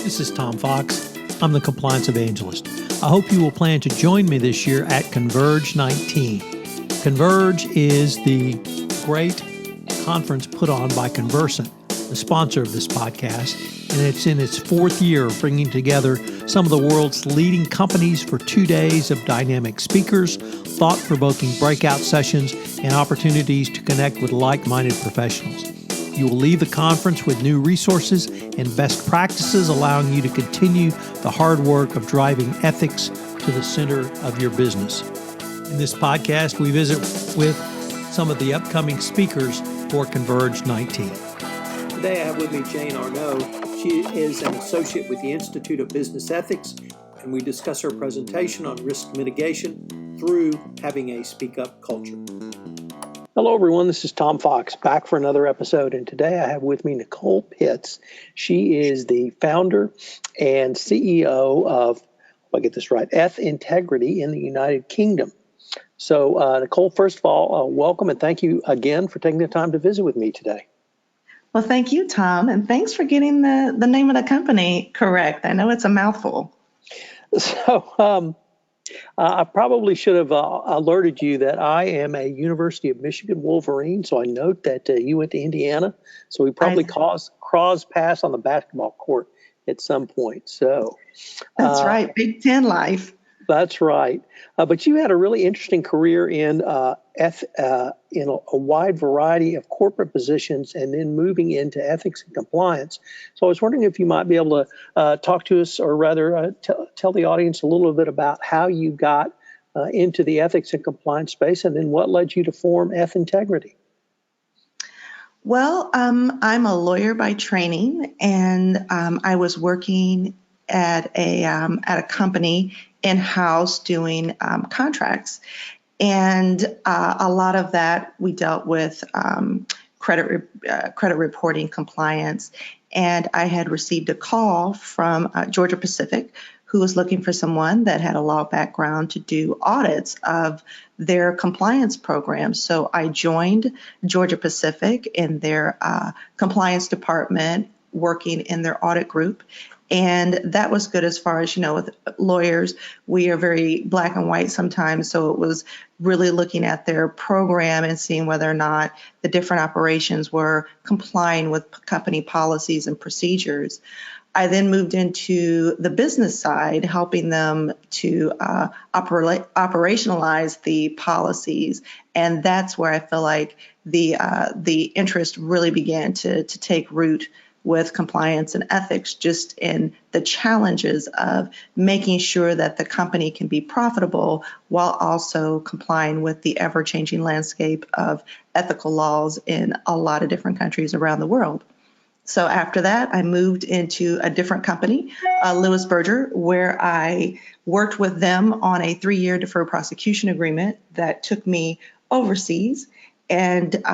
This is Tom Fox. I'm the Compliance Evangelist. I hope you will plan to join me this year at Converge 19. Converge is the great conference put on by Conversant, the sponsor of this podcast, and it's in its fourth year of bringing together some of the world's leading companies for 2 days of dynamic speakers, thought-provoking breakout sessions, and opportunities to connect with like-minded professionals. You will leave the conference with new resources and best practices, allowing you to continue the hard work of driving ethics to the center of your business. In this podcast, we visit with some of the upcoming speakers for Converge 19. Today I have with me Jane Arnaud. She is an associate with the Institute of Business Ethics, and we discuss her presentation on risk mitigation through having a speak-up culture. Hello, everyone. This is Tom Fox, back for another episode. And today I have with me Nicole Pitts. She is the founder and CEO of, if I get this right, Ethintegrity in the United Kingdom. So, Nicole, first of all, welcome and thank you again for taking the time to visit with me today. Well, thank you, Tom, and thanks for getting the name of the company correct. I know it's a mouthful. So, I probably should have alerted you that I am a University of Michigan Wolverine, so I note that you went to Indiana, so we probably crossed paths on the basketball court at some point. So that's right, Big Ten life. That's right. But you had a really interesting career in a wide variety of corporate positions and then moving into ethics and compliance. So I was wondering if you might be able to talk to us, or rather tell the audience a little bit about how you got into the ethics and compliance space, and then what led you to form Ethintegrity. Well, I'm a lawyer by training, and I was working at a company in-house doing contracts. And a lot of that we dealt with credit reporting compliance. And I had received a call from Georgia Pacific, who was looking for someone that had a law background to do audits of their compliance program. So I joined Georgia Pacific in their compliance department, working in their audit group. And that was good as far as, with lawyers, we are very black and white sometimes. So it was really looking at their program and seeing whether or not the different operations were complying with company policies and procedures. I then moved into the business side, helping them to operationalize the policies. And that's where I feel like the interest really began to take root with compliance and ethics, just in the challenges of making sure that the company can be profitable while also complying with the ever-changing landscape of ethical laws in a lot of different countries around the world. So after that, I moved into a different company, Lewis Berger, where I worked with them on a 3-year deferred prosecution agreement that took me overseas. And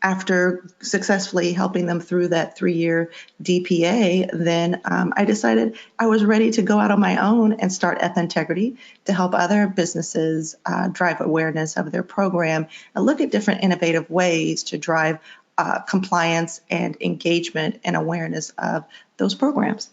after successfully helping them through that 3-year DPA, then I decided I was ready to go out on my own and start Ethintegrity to help other businesses drive awareness of their program and look at different innovative ways to drive compliance and engagement and awareness of those programs.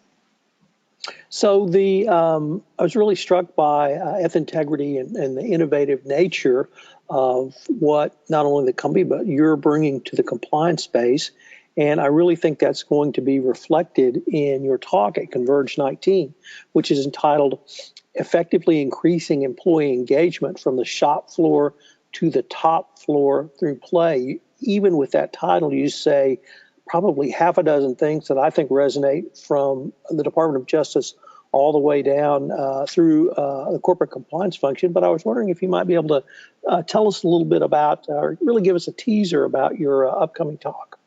So I was really struck by Ethintegrity and the innovative nature of what not only the company, but you're bringing to the compliance space. And I really think that's going to be reflected in your talk at Converge 19, which is entitled Effectively Increasing Employee Engagement from the Shop Floor to the Top Floor Through Play. Even with that title, you say probably half a dozen things that I think resonate from the Department of Justice all the way down through the corporate compliance function. But I was wondering if you might be able to tell us a little bit about, or really give us a teaser about your upcoming talk.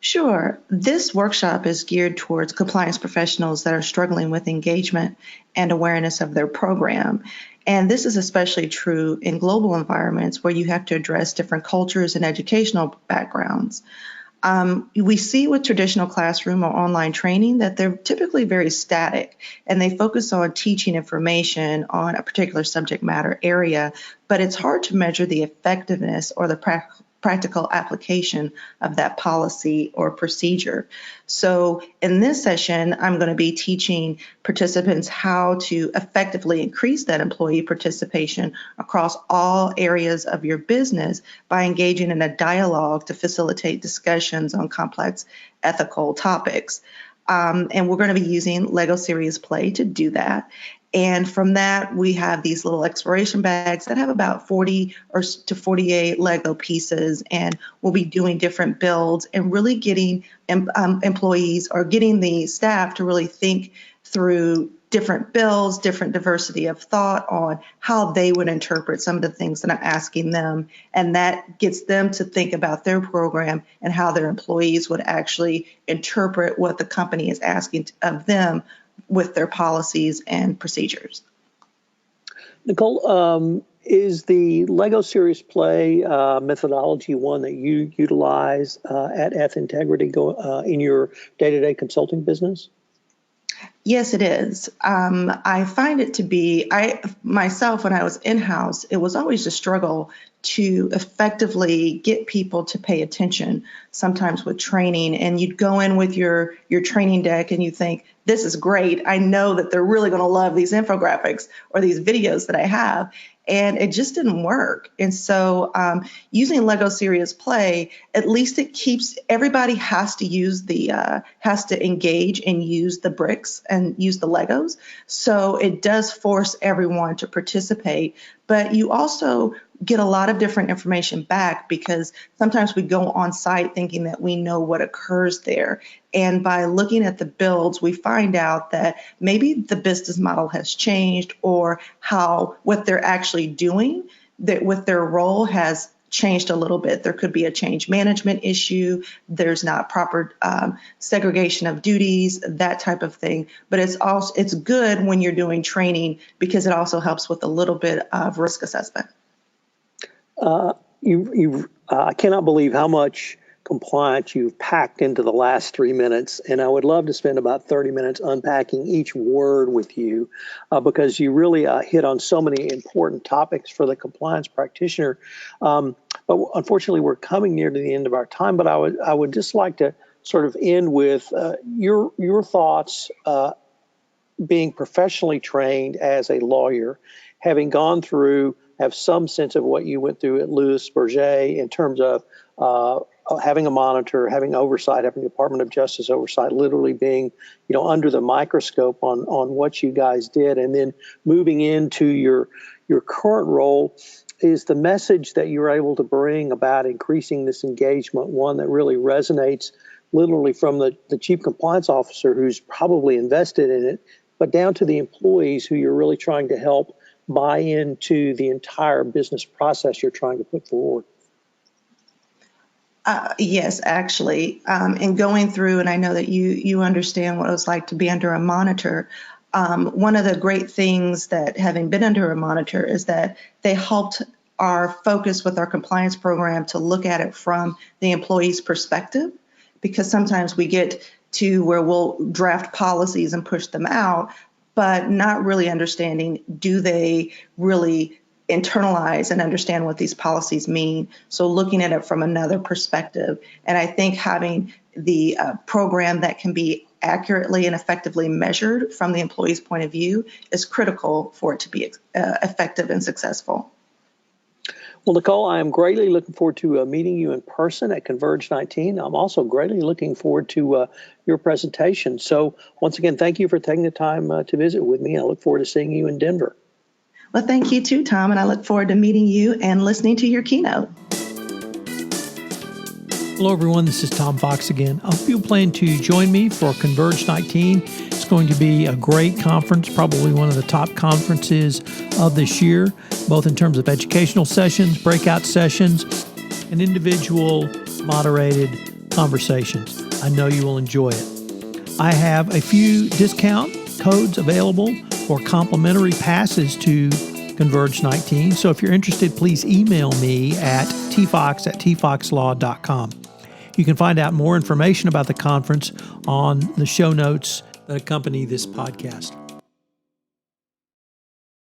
Sure. This workshop is geared towards compliance professionals that are struggling with engagement and awareness of their program. And this is especially true in global environments where you have to address different cultures and educational backgrounds. We see with traditional classroom or online training that they're typically very static, and they focus on teaching information on a particular subject matter area, but it's hard to measure the effectiveness or the practical application of that policy or procedure. So in this session, I'm going to be teaching participants how to effectively increase that employee participation across all areas of your business by engaging in a dialogue to facilitate discussions on complex ethical topics. And we're going to be using Lego Serious Play to do that. And from that, we have these little exploration bags that have about 40 to 48 Lego pieces. And we'll be doing different builds and really getting employees or getting the staff to really think through different builds, different diversity of thought on how they would interpret some of the things that I'm asking them. And that gets them to think about their program and how their employees would actually interpret what the company is asking of them with their policies and procedures. Nicole, is the Lego Serious Play methodology one that you utilize at Ethintegrity in your day-to-day consulting business? Yes, it is. I find it to be, myself, when I was in-house, it was always a struggle to effectively get people to pay attention, sometimes with training. And you'd go in with your training deck and you think, this is great. I know that they're really going to love these infographics or these videos that I have. And it just didn't work. And so using Lego Serious Play, at least it keeps, everybody has to use has to engage and use the bricks and use the Legos. So it does force everyone to participate. But you also get a lot of different information back because sometimes we go on site thinking that we know what occurs there. And by looking at the builds, we find out that maybe the business model has changed or what they're actually doing that with their role has changed a little bit. There could be a change management issue. There's not proper segregation of duties, that type of thing. But it's good when you're doing training because it also helps with a little bit of risk assessment. I cannot believe how much compliance you've packed into the last 3 minutes, and I would love to spend about 30 minutes unpacking each word with you because you really hit on so many important topics for the compliance practitioner. But unfortunately, we're coming near to the end of our time, but I would just like to sort of end with your thoughts being professionally trained as a lawyer, having gone through, have some sense of what you went through at Louis Berger in terms of having a monitor, having oversight, having Department of Justice oversight, literally being, under the microscope on what you guys did, and then moving into your current role. Is the message that you're able to bring about increasing this engagement one that really resonates literally from the chief compliance officer who's probably invested in it, but down to the employees who you're really trying to help buy into the entire business process you're trying to put forward? Yes, actually. And going through, and I know that you understand what it was like to be under a monitor. One of the great things that having been under a monitor is that they helped our focus with our compliance program to look at it from the employee's perspective, because sometimes we get to where we'll draft policies and push them out, but not really understanding, do they really internalize and understand what these policies mean? So looking at it from another perspective. And I think having the program that can be accurately and effectively measured from the employee's point of view is critical for it to be effective and successful. Well, Nicole, I am greatly looking forward to meeting you in person at Converge 19. I'm also greatly looking forward to your presentation. So once again, thank you for taking the time to visit with me. I look forward to seeing you in Denver. Well, thank you too, Tom, and I look forward to meeting you and listening to your keynote. Hello, everyone. This is Tom Fox again. I hope you'll plan to join me for Converge 19. It's going to be a great conference, probably one of the top conferences of this year, both in terms of educational sessions, breakout sessions, and individual moderated conversations. I know you will enjoy it. I have a few discount codes available for complimentary passes to Converge 19. So if you're interested, please email me at tfox@tfoxlaw.com. You can find out more information about the conference on the show notes that accompany this podcast.